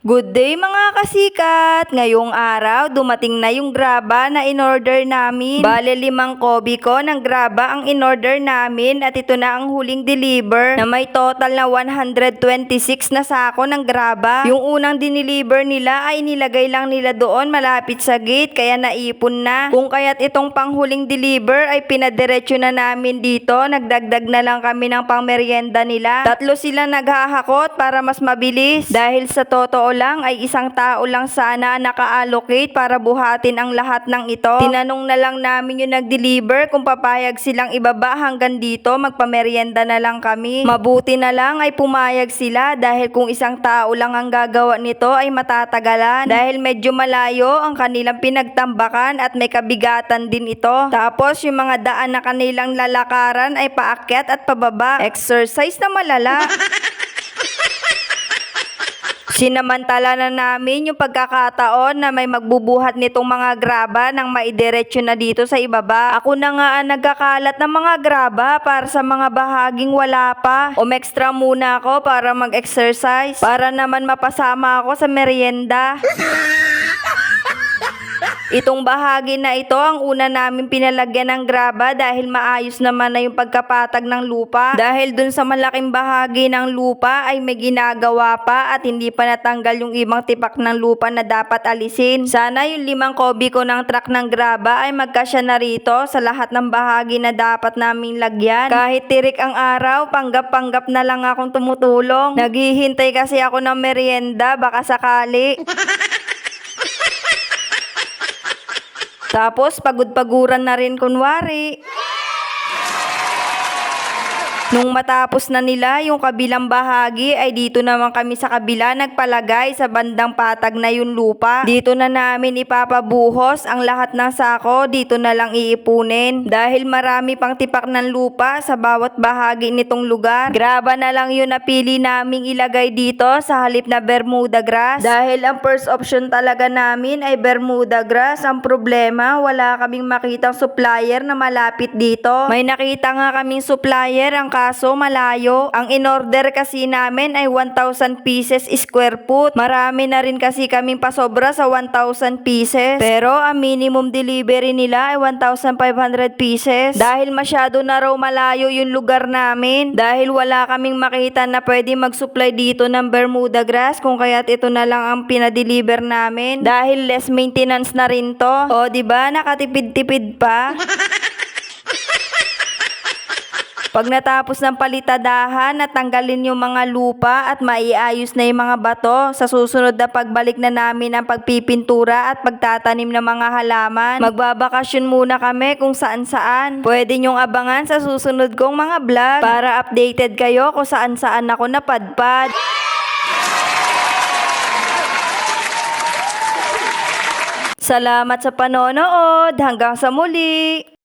Good day mga kasikat! Ngayong araw, dumating na yung graba na in-order namin. Bale 5 kobiko ng graba ang in-order namin at ito na ang huling deliver na may total na 126 na sako ng graba. Yung unang dineliver nila ay nilagay lang nila doon malapit sa gate kaya naipon na. Kung kaya't itong panghuling deliver ay pinadiretso na namin dito. Nagdagdag na lang kami ng pangmeryenda nila. 3 sila naghahakot para mas mabilis dahil sa totoo lang ay isang tao lang sana naka-allocate para buhatin ang lahat ng ito. Tinanong na lang namin yung nag-deliver kung papayag silang ibaba hanggang dito, magpameryenda na lang kami. Mabuti na lang ay pumayag sila dahil kung isang tao lang ang gagawa nito ay matatagalan dahil medyo malayo ang kanilang pinagtambakan at may kabigatan din ito. Tapos yung mga daan na kanilang lalakaran ay paakyat at pababa. Exercise na malala. Sinamantala na namin yung pagkakataon na may magbubuhat nitong mga graba nang maidiretso na dito sa ibaba. Ako na nga ang nagkakalat ng mga graba para sa mga bahaging wala pa. Umextra muna ako para mag-exercise para naman mapasama ako sa merienda. Itong bahagi na ito ang una namin pinalagyan ng graba dahil maayos naman na yung pagkapatag ng lupa. Dahil dun sa malaking bahagi ng lupa ay may ginagawa pa at hindi pa natanggal yung ibang tipak ng lupa na dapat alisin. Sana yung 5 kobiko ng truck ng graba ay magkasya na rito sa lahat ng bahagi na dapat naming lagyan. Kahit tirik ang araw, panggap-panggap na lang akong tumutulong. Naghihintay kasi ako ng merienda, baka sakali. Tapos pagod-paguran na rin kunwari. Nung matapos na nila yung kabilang bahagi ay dito naman kami sa kabila nagpalagay sa bandang patag na yung lupa. Dito na namin ipapabuhos ang lahat ng sako, dito na lang iipunin. Dahil marami pang tipak ng lupa sa bawat bahagi nitong lugar. Graba na lang yun napili naming ilagay dito sa halip na Bermuda grass. Dahil ang first option talaga namin ay Bermuda grass. Ang problema, wala kaming makitang supplier na malapit dito. May nakita nga kaming supplier, ang kaso malayo. Ang in-order kasi namin ay 1,000 pieces square foot. Marami na rin kasi kaming pasobra sa 1,000 pieces. Pero ang minimum delivery nila ay 1,500 pieces. Dahil masyado na raw malayo yung lugar namin. Dahil wala kaming makita na pwede mag-supply dito ng Bermuda grass. Kung kaya't ito na lang ang pinadeliver namin. Dahil less maintenance na rin to. O diba nakatipid-tipid pa? Pag natapos ng palitadahan, natanggalin yung mga lupa at maiayos na yung mga bato. Sa susunod na pagbalik na namin ang pagpipintura at pagtatanim ng mga halaman. Magbabakasyon muna kami kung saan-saan. Pwede nyong abangan sa susunod kong mga vlog para updated kayo kung saan-saan ako napadpad. Salamat sa panonood. Hanggang sa muli!